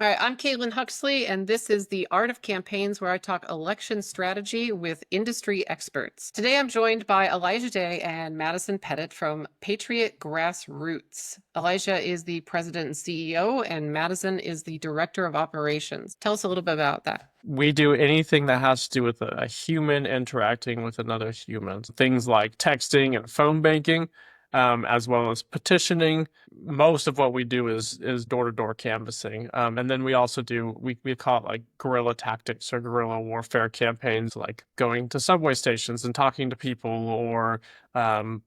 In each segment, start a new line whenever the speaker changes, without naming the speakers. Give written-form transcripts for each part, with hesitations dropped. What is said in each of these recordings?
All right, I'm Caitlin Huxley, and this is the Art of Campaigns, where I talk election strategy with industry experts. Today, I'm joined by Elijah Day and Madisyn Pettit from Patriot Grassroots. Elijah is the president and CEO, and Madisyn is the director of operations. Tell us a little bit about that.
We do anything that has to do with a human interacting with another human. Things like texting and phone banking, as well as petitioning. Most of what we do is door-to-door canvassing. And then we also do, we call it like guerrilla tactics or guerrilla warfare campaigns, like going to subway stations and talking to people, or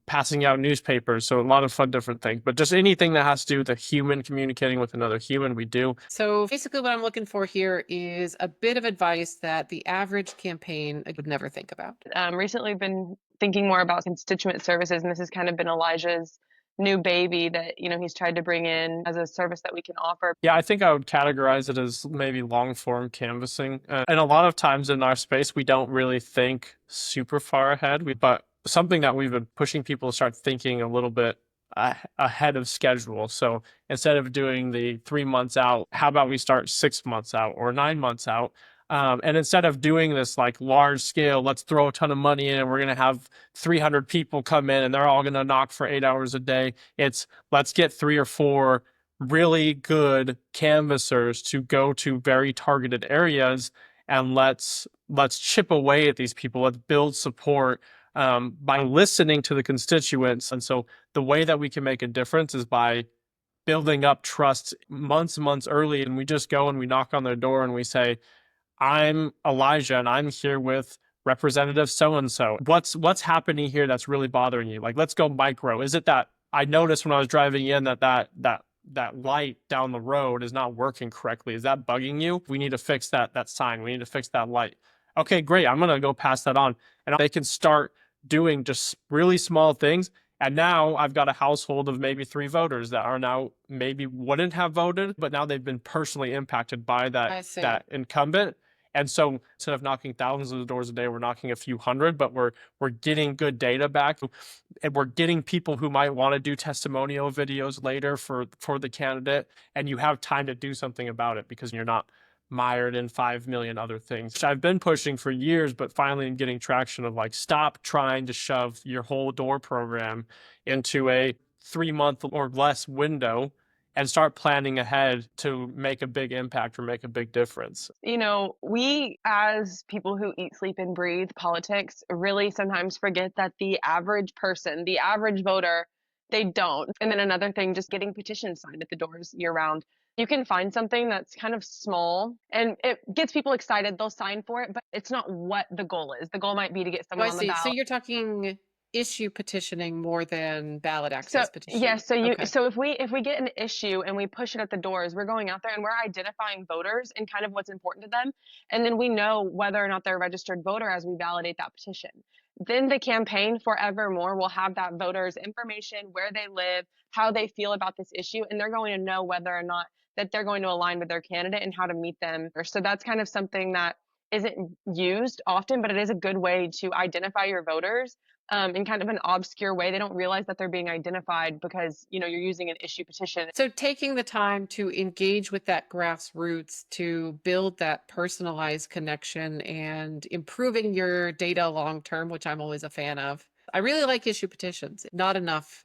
passing out newspapers. So a lot of fun different things, but just anything that has to do with a human communicating with another human, we do.
So basically, what I'm looking for here is a bit of advice that the average campaign would never think about.
Recently been thinking more about constituent services, and this has kind of been Elijah's new baby that he's tried to bring in as a service that we can offer.
Yeah, I think I would categorize it as maybe long form canvassing. And a lot of times in our space, we don't really think super far ahead. But something that we've been pushing people to start thinking a little bit ahead of schedule. So instead of doing the 3 months out, how about we start 6 months out or 9 months out? And instead of doing this like large scale, let's throw a ton of money in and we're going to have 300 people come in and they're all going to knock for 8 hours a day. It's let's get 3 or 4 really good canvassers to go to very targeted areas, and let's chip away at these people. Let's build support by listening to the constituents. And so the way that we can make a difference is by building up trust months and months early. And we just go and we knock on their door and we say, I'm Elijah and I'm here with Representative so-and-so. What's happening here that's really bothering you? Like, let's go micro. Is it that I noticed when I was driving in that light down the road is not working correctly? Is that bugging you? We need to fix that sign. We need to fix that light. Okay, great. I'm going to go pass that on. And they can start doing just really small things. And now I've got a household of maybe 3 voters that are now maybe wouldn't have voted, but now they've been personally impacted by that incumbent. And so instead of knocking thousands of doors a day, we're knocking a few hundred, but we're getting good data back, and we're getting people who might want to do testimonial videos later for the candidate, and you have time to do something about it because you're not mired in 5 million other things, which I've been pushing for years, but finally I'm getting traction of like, stop trying to shove your whole door program into a 3 month or less window and start planning ahead to make a big impact or make a big difference.
We as people who eat, sleep, and breathe politics really sometimes forget that the average person, the average voter, they don't. And then another thing, just getting petitions signed at the doors year round. You can find something that's kind of small and it gets people excited. They'll sign for it, but it's not what the goal is. The goal might be to get
Oh,
someone
I
on the
see. So
ballot.
you're talking issue petitioning more than ballot access petitioning.
Yes,
Okay.
so if we get an issue and we push it at the doors, we're going out there and we're identifying voters and kind of what's important to them, and then we know whether or not they're a registered voter as we validate that petition. Then the campaign forevermore will have that voter's information, where they live, how they feel about this issue, and they're going to know whether or not that they're going to align with their candidate and how to meet them. So that's kind of something that isn't used often, but it is a good way to identify your voters in kind of an obscure way. They don't realize that they're being identified because you're using an issue petition.
So taking the time to engage with that grassroots to build that personalized connection and improving your data long term, which I'm always a fan of. I really like issue petitions. Not enough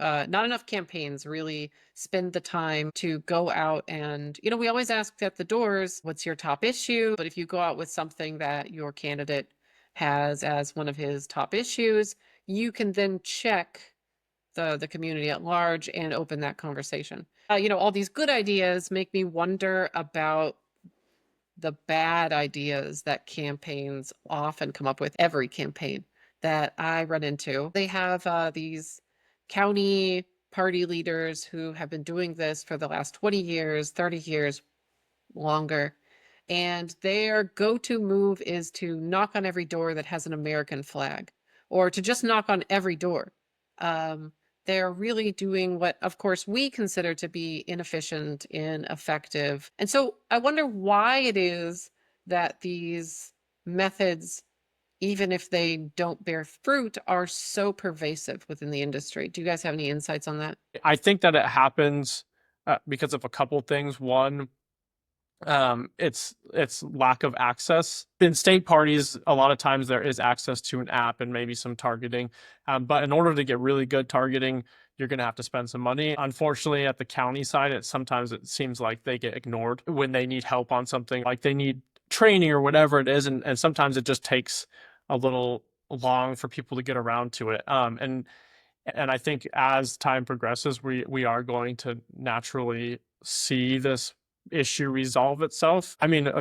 campaigns really spend the time to go out and, we always ask at the doors, what's your top issue? But if you go out with something that your candidate has as one of his top issues, you can then check the community at large and open that conversation. All these good ideas make me wonder about the bad ideas that campaigns often come up with. Every campaign that I run into, they have these county party leaders who have been doing this for the last 20 years, 30 years, longer. And their go-to move is to knock on every door that has an American flag, or to just knock on every door. They're really doing what, of course, we consider to be inefficient, ineffective. And so I wonder why it is that these methods, even if they don't bear fruit, are so pervasive within the industry. Do you guys have any insights on that?
I think that it happens because of a couple things. One, It's lack of access. In state parties, a lot of times there is access to an app and maybe some targeting. But in order to get really good targeting, you're going to have to spend some money. Unfortunately, at the county side, sometimes it seems like they get ignored when they need help on something, like they need training or whatever it is. And sometimes it just takes a little long for people to get around to it. And I think as time progresses, we are going to naturally see this issue resolve itself. I mean,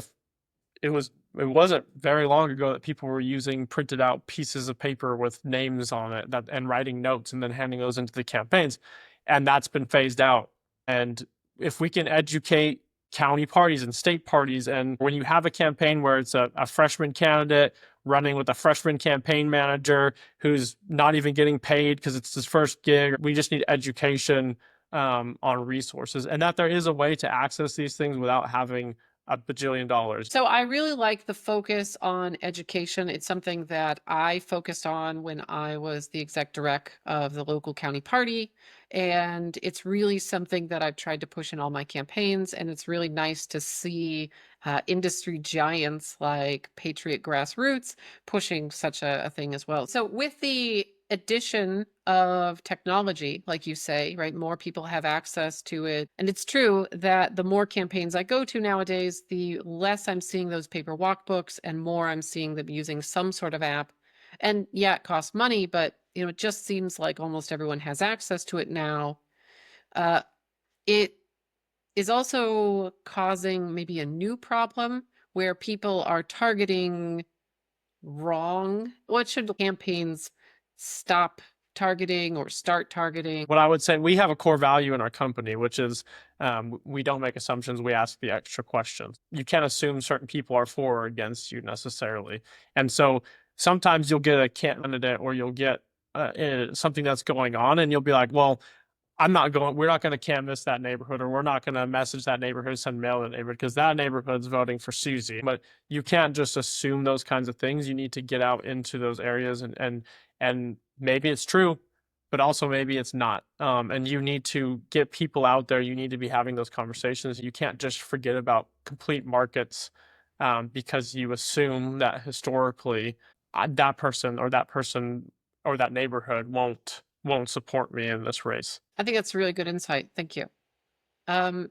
it wasn't very long ago that people were using printed out pieces of paper with names on it and writing notes and then handing those into the campaigns, and that's been phased out. And if we can educate county parties and state parties, and when you have a campaign where it's a freshman candidate running with a freshman campaign manager who's not even getting paid because it's his first gig, we just need education on resources, and that there is a way to access these things without having a bajillion dollars.
So I really like the focus on education. It's something that I focused on when I was the exec direct of the local county party. And it's really something that I've tried to push in all my campaigns. And it's really nice to see industry giants like Patriot Grassroots pushing such a thing as well. So with the addition of technology, like you say, right? More people have access to it. And it's true that the more campaigns I go to nowadays, the less I'm seeing those paper walkbooks and more I'm seeing them using some sort of app. And yeah, it costs money, but it just seems like almost everyone has access to it now. It is also causing maybe a new problem where people are targeting wrong. What should campaigns stop targeting or start targeting?
What I would say, we have a core value in our company, which is we don't make assumptions, we ask the extra questions. You can't assume certain people are for or against you necessarily. And so sometimes you'll get a candidate or you'll get something that's going on and you'll be like, well, we're not going to canvass that neighborhood, or we're not going to message that neighborhood, send mail to that neighborhood because that neighborhood's voting for Susie. But you can't just assume those kinds of things. You need to get out into those areas and maybe it's true, but also maybe it's not. And you need to get people out there. You need to be having those conversations. You can't just forget about complete markets because you assume that historically that person or that neighborhood won't support me in this race.
I think that's a really good insight. Thank you.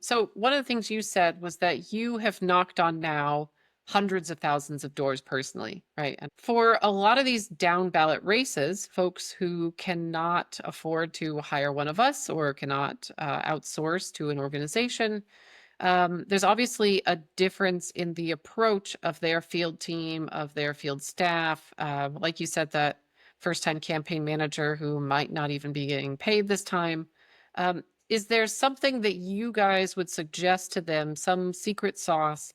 So one of the things you said was that you have knocked on now hundreds of thousands of doors personally, right? And for a lot of these down ballot races, folks who cannot afford to hire one of us or cannot outsource to an organization, there's obviously a difference in the approach of their field team, of their field staff. Like you said, that first-time campaign manager who might not even be getting paid this time. Is there something that you guys would suggest to them, some secret sauce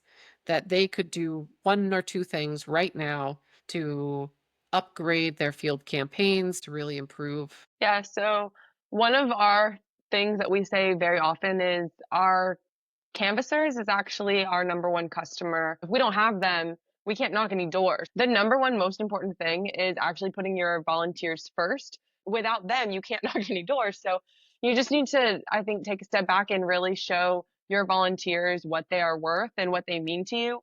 that they could do, one or two things right now to upgrade their field campaigns to really improve?
Yeah, so one of our things that we say very often is our canvassers is actually our number one customer. If we don't have them, we can't knock any doors. The number one most important thing is actually putting your volunteers first. Without them, you can't knock any doors. So you just need to, I think, take a step back and really show your volunteers what they are worth and what they mean to you.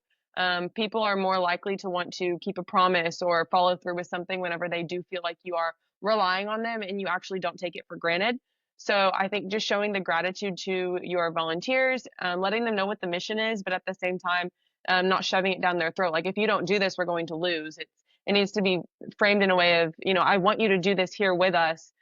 People are more likely to want to keep a promise or follow through with something whenever they do feel like you are relying on them and you actually don't take it for granted. So I think just showing the gratitude to your volunteers, letting them know what the mission is, but at the same time, not shoving it down their throat. Like, if you don't do this, we're going to lose. It needs to be framed in a way of, I want you to do this here with us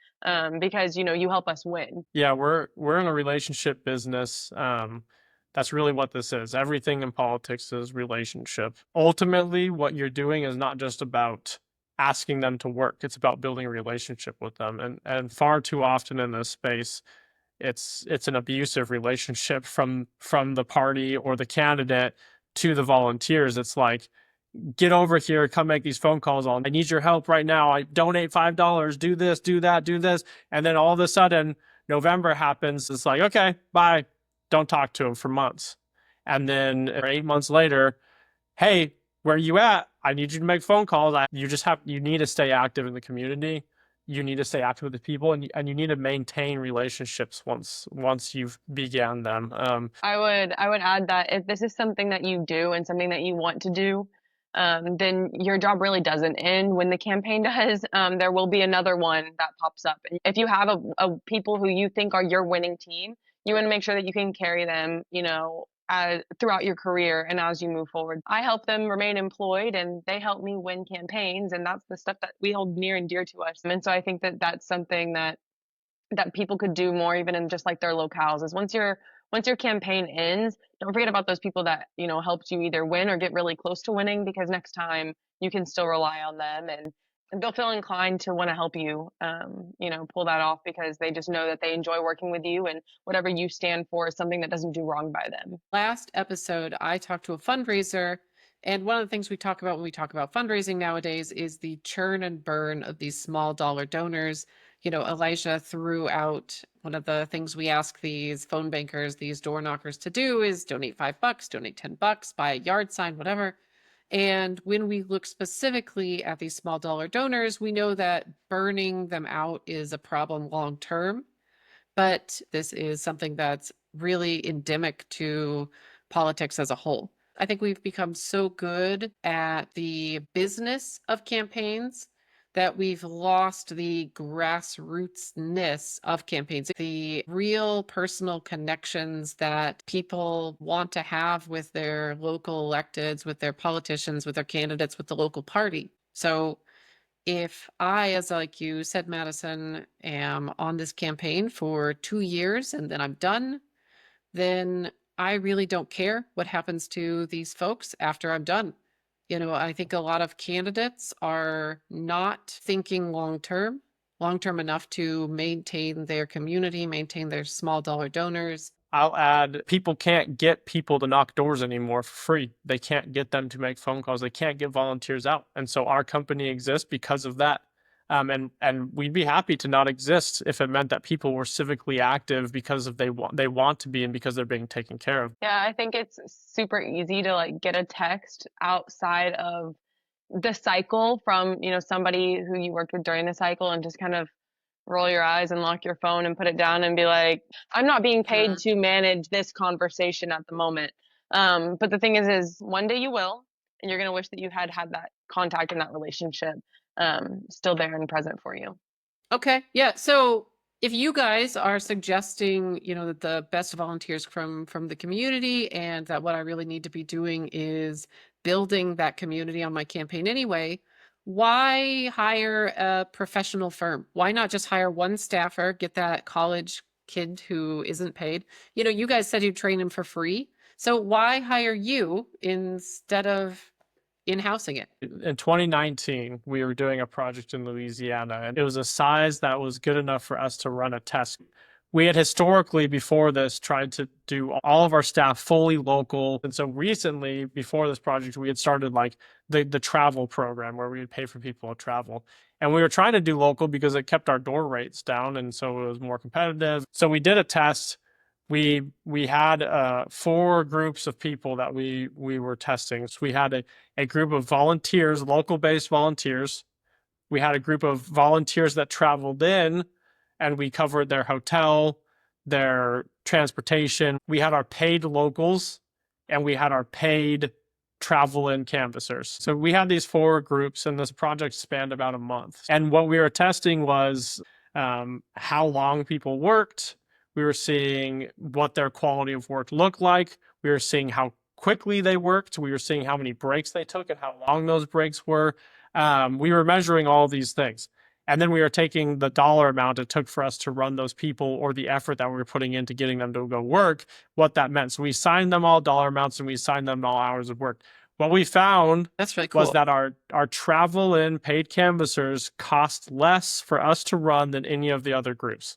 because, you help us win.
Yeah, we're in a relationship business. That's really what this is. Everything in politics is relationship. Ultimately, what you're doing is not just about asking them to work. It's about building a relationship with them. And far too often in this space, it's an abusive relationship from the party or the candidate to the volunteers. It's like, get over here, come make these phone calls on, I need your help right now. I donate $5, do this, do that, do this. And then all of a sudden, November happens. It's like, okay, bye. Don't talk to him for months. And then 8 months later, hey, where you at? I need you to make phone calls. You need to stay active in the community. you need to stay active with the people, and you need to maintain relationships once you've began them.
I would add that if this is something that you do and something that you want to do, then your job really doesn't end when the campaign does. There will be another one that pops up. And if you have a people who you think are your winning team, you want to make sure that you can carry them, throughout your career and as you move forward. I help them remain employed and they help me win campaigns, and that's the stuff that we hold near and dear to us. And so I think that that's something that people could do more, even in just like their locales, is once your campaign ends, don't forget about those people that helped you either win or get really close to winning, because next time you can still rely on them, and they'll feel inclined to want to help you pull that off, because they just know that they enjoy working with you, and whatever you stand for is something that doesn't do wrong by them.
Last episode, I talked to a fundraiser, and one of the things we talk about when we talk about fundraising nowadays is the churn and burn of these small dollar donors. Elijah threw out one of the things we ask these phone bankers, these door knockers to do is donate $5, donate $10, buy a yard sign, whatever. And when we look specifically at these small dollar donors, we know that burning them out is a problem long term. But this is something that's really endemic to politics as a whole. I think we've become so good at the business of campaigns that we've lost the grassrootsness of campaigns, the real personal connections that people want to have with their local electeds, with their politicians, with their candidates, with the local party. So if I, as like you said, Madisyn, am on this campaign for 2 years and then I'm done, then I really don't care what happens to these folks after I'm done. I think a lot of candidates are not thinking long term enough to maintain their community, maintain their small dollar donors.
I'll add, people can't get people to knock doors anymore for free. They can't get them to make phone calls. They can't get volunteers out. And so our company exists because of that. And we'd be happy to not exist if it meant that people were civically active because they want to be, and because they're being taken care of.
Yeah, I think it's super easy to like get a text outside of the cycle from, somebody who you worked with during the cycle, and just kind of roll your eyes and lock your phone and put it down and be like, I'm not being paid to manage this conversation at the moment. But the thing is one day you will, and you're going to wish that you had that contact and that relationship still there and present for you.
Okay. Yeah. So if you guys are suggesting, that the best volunteers from the community, and that what I really need to be doing is building that community on my campaign anyway, why hire a professional firm? Why not just hire one staffer, get that college kid who isn't paid? You guys said you train him for free. So why hire you instead of in-housing it?
In 2019, we were doing a project in Louisiana, and it was a size that was good enough for us to run a test. We had historically, before this, tried to do all of our staff fully local. And so recently, before this project, we had started like the travel program, where we would pay for people to travel. And we were trying to do local because it kept our door rates down, and so it was more competitive. So we did a test. We had 4 groups of people that we were testing. So we had a group of volunteers, local-based volunteers. We had a group of volunteers that traveled in, and we covered their hotel, their transportation. We had our paid locals, and we had our paid travel-in canvassers. So we had these 4 groups, and this project spanned about a month. And what we were testing was how long people worked. We were seeing what their quality of work looked like. We were seeing how quickly they worked. We were seeing how many breaks they took and how long those breaks were. We were measuring all these things. And then we were taking the dollar amount it took for us to run those people, or the effort that we were putting into getting them to go work, what that meant. So we assigned them all dollar amounts, and we assigned them all hours of work. What we found
That's really cool.
was that our travel in paid canvassers cost less for us to run than any of the other groups.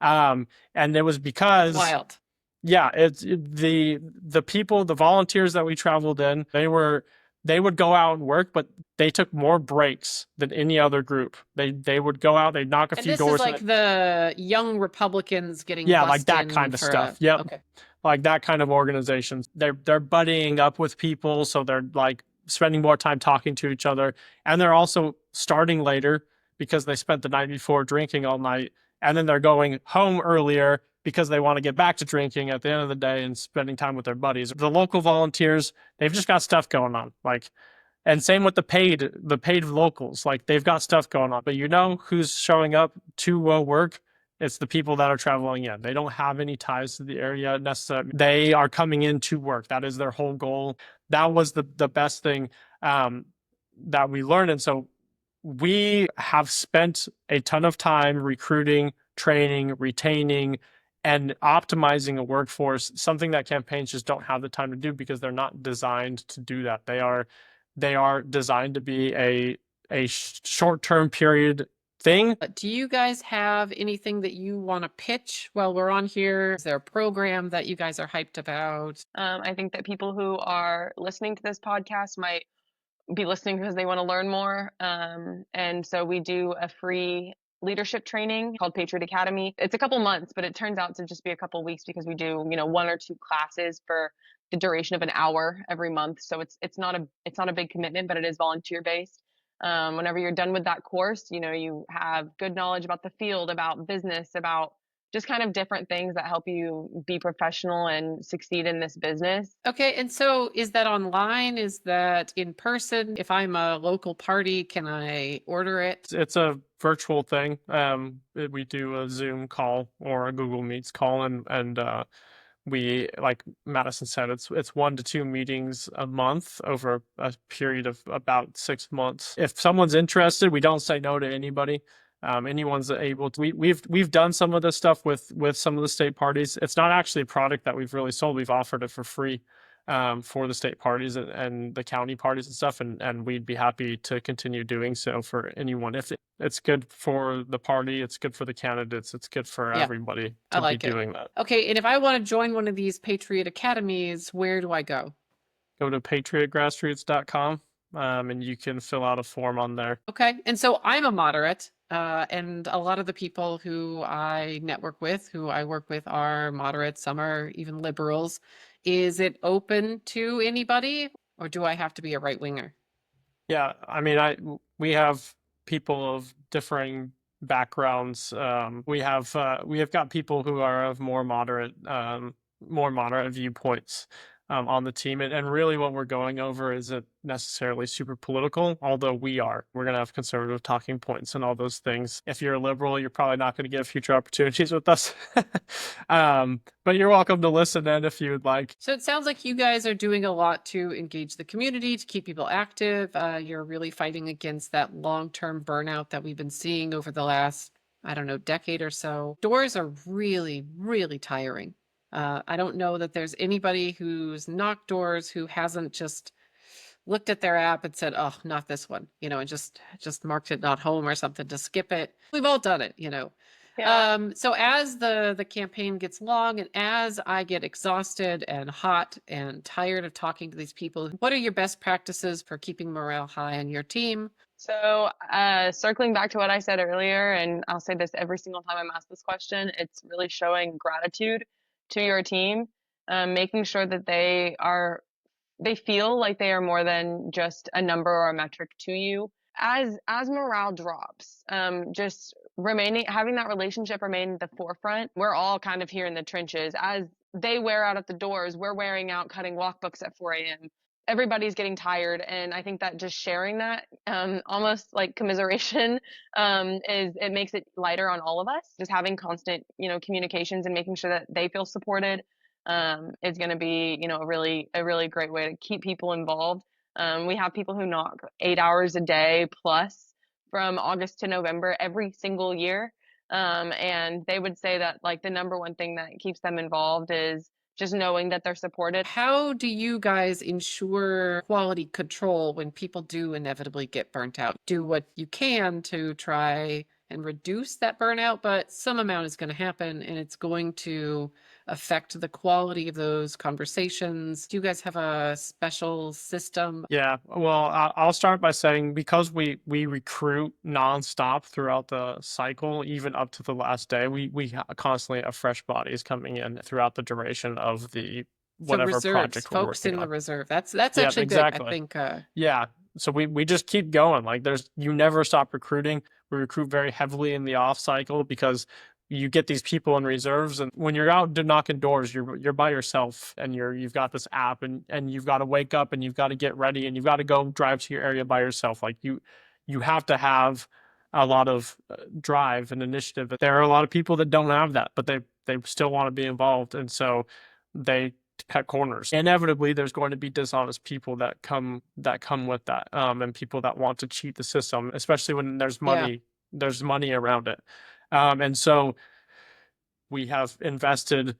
And it was because
Wild.
Yeah, the people, the volunteers that we traveled in, they would go out and work, but they took more breaks than any other group. They would go out, they'd knock a few doors.
And this is like the young Republicans getting
like that kind of stuff. Yep.
Okay.
Like that kind of organizations. They're buddying up with people, so they're like spending more time talking to each other, and they're also starting later because they spent the night before drinking all night, and then they're going home earlier because they want to get back to drinking at the end of the day and spending time with their buddies. The local volunteers, they've just got stuff going on. Like, and same with the paid locals. Like, they've got stuff going on. But you know who's showing up to work? It's the people that are traveling in. They don't have any ties to the area necessarily. They are coming in to work. That is their whole goal. That was the best thing that we learned. And so we have spent a ton of time recruiting, training, retaining, and optimizing a workforce, something that campaigns just don't have the time to do because they're not designed to do that. They are designed to be a short-term period thing.
Do you guys have anything that you want to pitch while we're on here? Is there a program that you guys are hyped about?
I think that people who are listening to this podcast might be listening because they want to learn more. And so we do a free leadership training called Patriot Academy. It's a couple months, but it turns out to just be a couple weeks because we do, 1 or 2 classes for the duration of an hour every month. So it's not a big commitment, but it is volunteer based. Whenever you're done with that course, you have good knowledge about the field, about business, about just kind of different things that help you be professional and succeed in this business.
Okay, and so is that online? Is that in person? If I'm a local party, can I order it?
It's a virtual thing. We do a Zoom call or a Google Meets call, and we, like Madisyn said, it's 1 to 2 meetings a month over a period of about 6 months. If someone's interested, we don't say no to anybody. Anyone's able to. We've done some of this stuff with some of the state parties. It's not actually a product that we've really sold. We've offered it for free for the state parties and the county parties and stuff, and we'd be happy to continue doing so for anyone. If it's good for the party, it's good for the candidates, it's good for everybody
I
to
like
be
it.
doing that.
Okay, and if I want to join one of these Patriot Academies, where do I go?
Go to patriotgrassroots.com and you can fill out a form on there.
Okay, and so I'm a moderate, and a lot of the people who I network with, who I work with, are moderates. Some are even liberals. Is it open to anybody, or do I have to be a right winger?
Yeah, I mean, we have people of differing backgrounds. We have got people who are of more moderate viewpoints on the team, and really what we're going over isn't necessarily super political, although we're going to have conservative talking points and all those things. If you're a liberal, you're probably not going to get future opportunities with us. But you're welcome to listen in if you would like.
So it sounds like you guys are doing a lot to engage the community, to keep people active. You're really fighting against that long-term burnout that we've been seeing over the last, I don't know, decade or so. Doors are really, really tiring. I don't know that there's anybody who's knocked doors who hasn't just looked at their app and said, oh, not this one, and just marked it not home or something to skip it. We've all done it,
Yeah.
So as the campaign gets long and as I get exhausted and hot and tired of talking to these people, what are your best practices for keeping morale high on your team?
So circling back to what I said earlier, and I'll say this every single time I'm asked this question, it's really showing gratitude to your team, making sure that they feel like they are more than just a number or a metric to you. As morale drops, just having that relationship remain the forefront. We're all kind of here in the trenches. As they wear out at the doors, we're wearing out cutting walkbooks at 4 a.m. Everybody's getting tired, and I think that just sharing that, almost like commiseration, it makes it lighter on all of us. Just having constant, communications and making sure that they feel supported, is going to be, a really great way to keep people involved. We have people who knock 8 hours a day plus from August to November every single year. And they would say that like the number one thing that keeps them involved is just knowing that they're supported.
How do you guys ensure quality control when people do inevitably get burnt out? Do what you can to try and reduce that burnout, but some amount is going to happen and it's going to affect the quality of those conversations. Do you guys have a special system?
Yeah, well, I'll start by saying because we recruit nonstop throughout the cycle, even up to the last day, we constantly have fresh bodies coming in throughout the duration of the whatever
reserves,
project we're
folks
working
in the
on.
reserve. That's
Yeah,
actually
exactly.
good. I think
Yeah, So we just keep going. Like you never stop recruiting. We recruit very heavily in the off cycle because you get these people in reserves, and when you're out knocking doors, you're by yourself, and you've got this app, and you've got to wake up, and you've got to get ready, and you've got to go drive to your area by yourself. Like you have to have a lot of drive and initiative. There are a lot of people that don't have that, but they still want to be involved, and so they cut corners. Inevitably, there's going to be dishonest people that come with that, and people that want to cheat the system, especially when there's
Yeah.
money around it. And so we have invested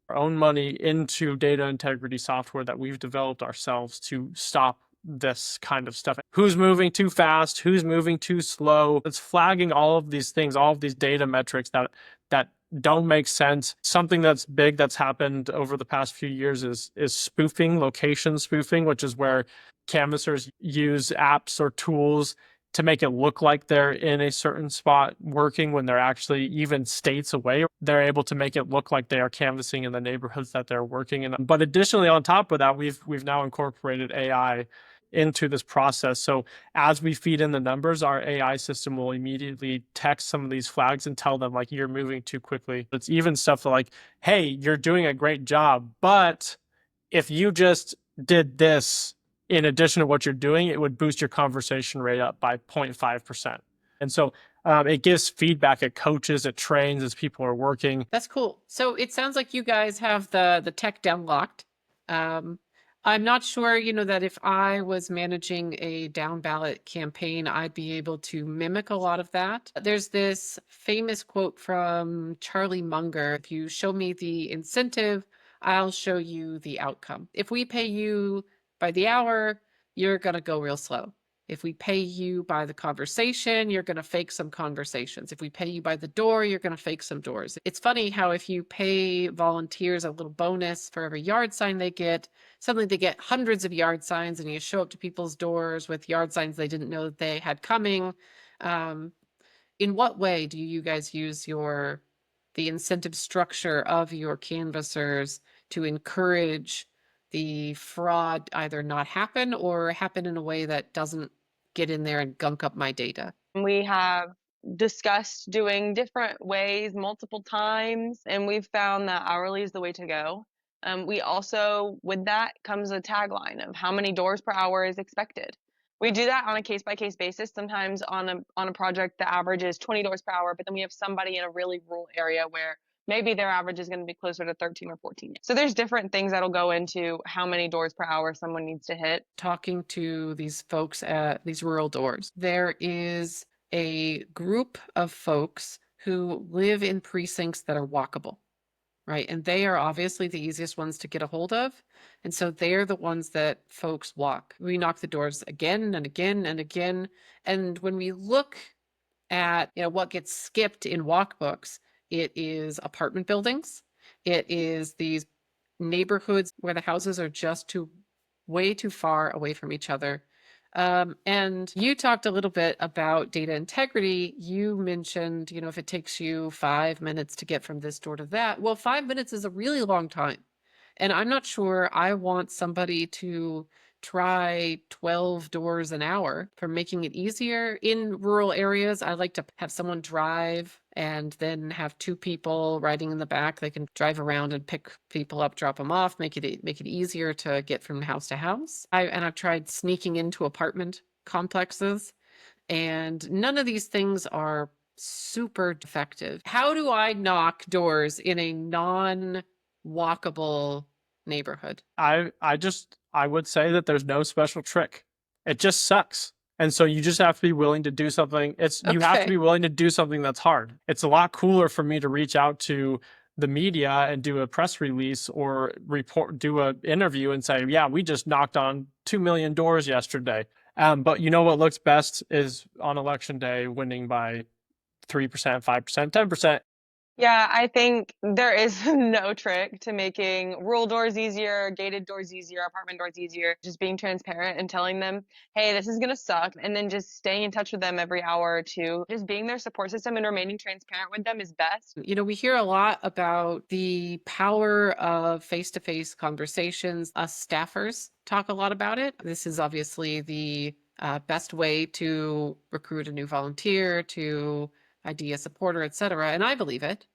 our own money into data integrity software that we've developed ourselves to stop this kind of stuff. Who's moving too fast? Who's moving too slow? It's flagging all of these things, all of these data metrics that don't make sense. Something that's big that's happened over the past few years is spoofing, location spoofing, which is where canvassers use apps or tools to make it look like they're in a certain spot working when they're actually even states away. They're able to make it look like they are canvassing in the neighborhoods that they're working in. But additionally, on top of that, we've now incorporated AI into this process. So as we feed in the numbers, our AI system will immediately text some of these flags and tell them, like, you're moving too quickly. It's even stuff like, hey, you're doing a great job, but if you just did this in addition to what you're doing, it would boost your conversation rate up by 0.5%. And so it gives feedback, it coaches, it trains as people are working.
That's cool. So it sounds like you guys have the tech down locked. I'm not sure, that if I was managing a down ballot campaign, I'd be able to mimic a lot of that. There's this famous quote from Charlie Munger: if you show me the incentive, I'll show you the outcome. If we pay you by the hour, you're going to go real slow. If we pay you by the conversation, you're going to fake some conversations. If we pay you by the door, you're going to fake some doors. It's funny how if you pay volunteers a little bonus for every yard sign they get, suddenly they get hundreds of yard signs, and you show up to people's doors with yard signs they didn't know that they had coming. In what way do you guys use the incentive structure of your canvassers to encourage the fraud either not happen or happen in a way that doesn't get in there and gunk up my data?
We have discussed doing different ways multiple times, and we've found that hourly is the way to go. We also, with that comes a tagline of how many doors per hour is expected. We do that on a case by case basis. Sometimes on a project, the average is 20 doors per hour, but then we have somebody in a really rural area where maybe their average is going to be closer to 13 or 14. So there's different things that'll go into how many doors per hour someone needs to hit.
Talking to these folks at these rural doors, there is a group of folks who live in precincts that are walkable, right? And they are obviously the easiest ones to get a hold of. And so they're the ones that folks walk. We knock the doors again and again and again. And when we look at what gets skipped in walk books, it is apartment buildings. It is these neighborhoods where the houses are just way too far away from each other. And you talked a little bit about data integrity. You mentioned, if it takes you 5 minutes to get from this door to that, well, 5 minutes is a really long time. And I'm not sure I want somebody to try 12 doors an hour. For making it easier in rural areas, I like to have someone drive and then have two people riding in the back. They can drive around and pick people up, drop them off, make it easier to get from house to house. I've tried sneaking into apartment complexes, and none of these things are super effective. How do I knock doors in a non-walkable neighborhood?
I would say that there's no special trick. It just sucks. And so you just have to be willing to do something. You have to be willing to do something that's hard. It's a lot cooler for me to reach out to the media and do a press release or do an interview and say, yeah, we just knocked on 2 million doors yesterday. But what looks best is on election day winning by 3%, 5%, 10%.
Yeah, I think there is no trick to making rural doors easier, gated doors easier, apartment doors easier. Just being transparent and telling them, hey, this is going to suck. And then just staying in touch with them every hour or two. Just being their support system and remaining transparent with them is best.
We hear a lot about the power of face-to-face conversations. Us staffers talk a lot about it. This is obviously the best way to recruit a new volunteer, to ID a supporter, etc. And I believe it.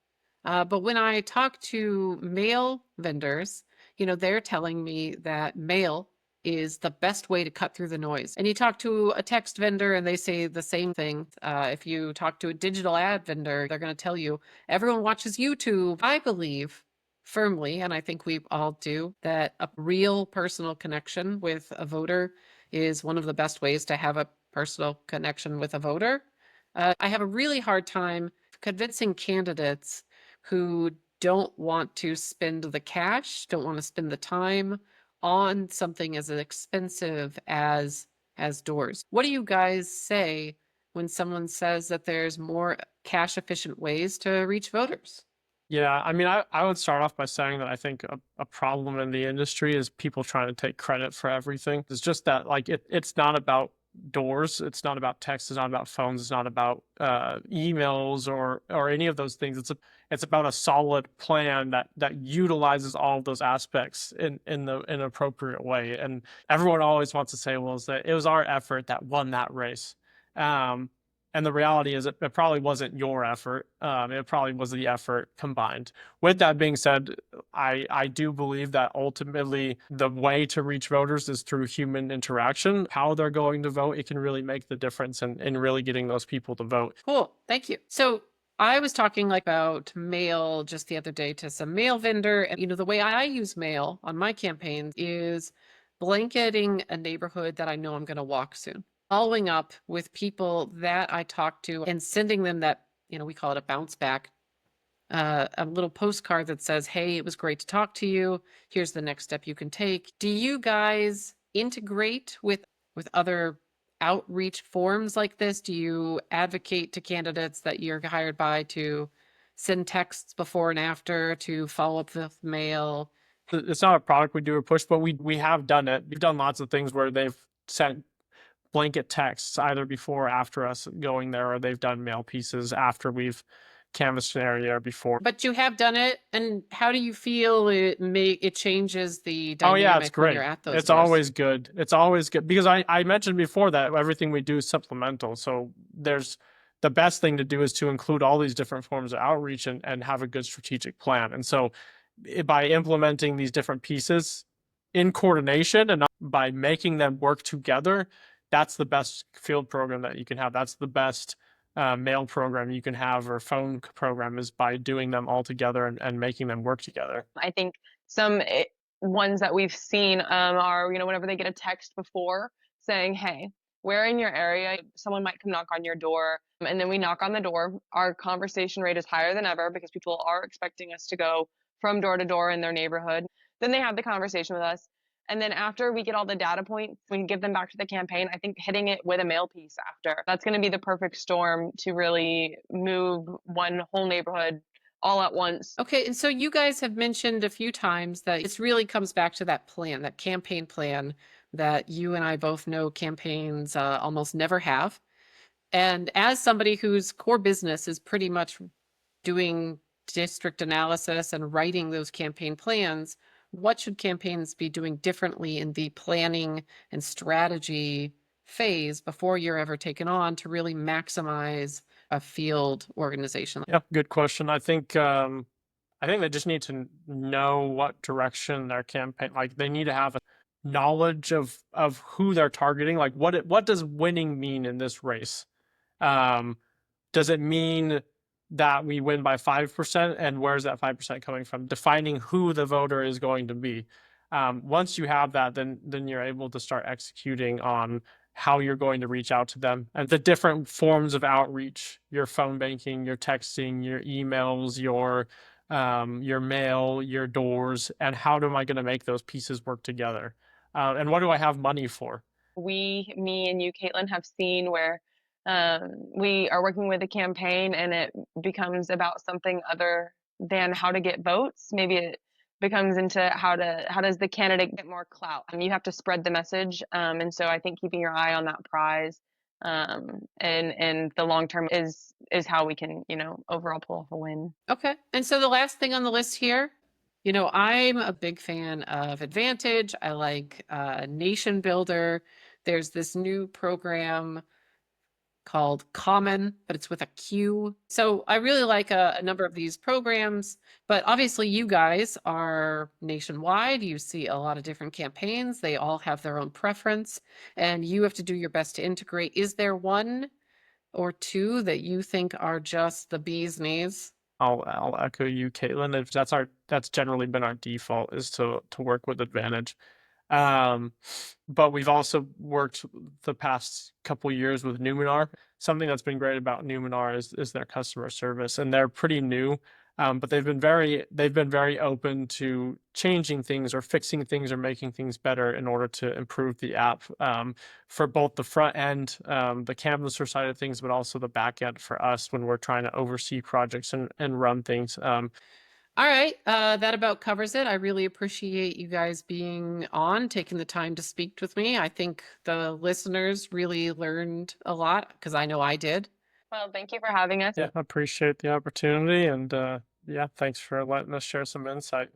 But when I talk to mail vendors, they're telling me that mail is the best way to cut through the noise. And you talk to a text vendor and they say the same thing. If you talk to a digital ad vendor, they're going to tell you everyone watches YouTube. I believe firmly, and I think we all do, that a real personal connection with a voter is one of the best ways to have a personal connection with a voter. I have a really hard time convincing candidates who don't want to spend the cash, don't want to spend the time on something as expensive as doors. What do you guys say when someone says that there's more cash efficient ways to reach voters?
Yeah, I mean, I would start off by saying that I think a problem in the industry is people trying to take credit for everything. It's just that, like, it's not about doors, it's not about text, it's not about phones, it's not about emails or any of those things. It's about a solid plan that utilizes all of those aspects in an appropriate way. And everyone always wants to say, well, is that it was our effort that won that race. And the reality is, it probably wasn't your effort. It probably was the effort combined. With that being said, I do believe that ultimately the way to reach voters is through human interaction. How they're going to vote, it can really make the difference in really getting those people to vote.
Cool. Thank you. So I was talking about mail just the other day to some mail vendor. And, the way I use mail on my campaigns is blanketing a neighborhood that I know I'm going to walk soon, following up with people that I talk to and sending them that, we call it a bounce back, a little postcard that says, hey, it was great to talk to you. Here's the next step you can take. Do you guys integrate with other outreach forms like this? Do you advocate to candidates that you're hired by to send texts before and after, to follow up with mail?
It's not a product we do or push, but we have done it. We've done lots of things where they've sent blanket texts either before or after us going there, or they've done mail pieces after we've canvassed an area before.
But you have done it, and how do you feel it changes the
Oh yeah, it's
dynamic when
great.
you're at those
It's
doors?
always good. It's always good because I mentioned before that everything we do is supplemental. So the best thing to do is to include all these different forms of outreach and have a good strategic plan. And so by implementing these different pieces in coordination and by making them work together, that's the best field program that you can have. That's the best mail program you can have, or phone program, is by doing them all together and making them work together.
I think some ones that we've seen are, whenever they get a text before saying, hey, we're in your area, someone might come knock on your door, and then we knock on the door. Our conversation rate is higher than ever because people are expecting us to go from door to door in their neighborhood. Then they have the conversation with us. And then after we get all the data points, we can give them back to the campaign. I think hitting it with a mail piece after, that's going to be the perfect storm to really move one whole neighborhood all at once.
Okay, and so you guys have mentioned a few times that it really comes back to that plan, that campaign plan that you and I both know campaigns almost never have. And as somebody whose core business is pretty much doing district analysis and writing those campaign plans, what should campaigns be doing differently in the planning and strategy phase before you're ever taken on to really maximize a field organization?
Yeah, good question. I think they just need to know what direction their campaign, like they need to have a knowledge of who they're targeting. Like what does winning mean in this race? Does it mean that we win by 5%, and where's that 5% coming from? Defining who the voter is going to be. Once you have that, then you're able to start executing on how you're going to reach out to them and the different forms of outreach: your phone banking, your texting, your emails, your mail, your doors, and how am I going to make those pieces work together? And what do I have money for?
Me and you, Caitlin, have seen where we are working with a campaign and it becomes about something other than how to get votes. Maybe it becomes into how does the candidate get more clout? You have to spread the message. And so I think keeping your eye on that prize and the long term is how we can, overall pull off a win.
Okay. And so the last thing on the list here, I'm a big fan of Advantage. I like Nation Builder. There's this new program called Common, but it's with a Q. So I really like a number of these programs, but obviously you guys are nationwide. You see a lot of different campaigns. They all have their own preference, and you have to do your best to integrate. Is there one or two that you think are just the bee's knees?
I'll echo you, Caitlin. If that's generally been our default, is to work with Advantage. But we've also worked the past couple years with Numenar. Something that's been great about Numenar is their customer service, and they're pretty new. But they've been very open to changing things or fixing things or making things better in order to improve the app, for both the front end, the canvasser side of things, but also the back end for us when we're trying to oversee projects and run things.
All right, that about covers it. I really appreciate you guys being on, taking the time to speak with me. I think the listeners really learned a lot because I know I did.
Well, thank you for having us.
Yeah, appreciate the opportunity, and yeah, thanks for letting us share some insight.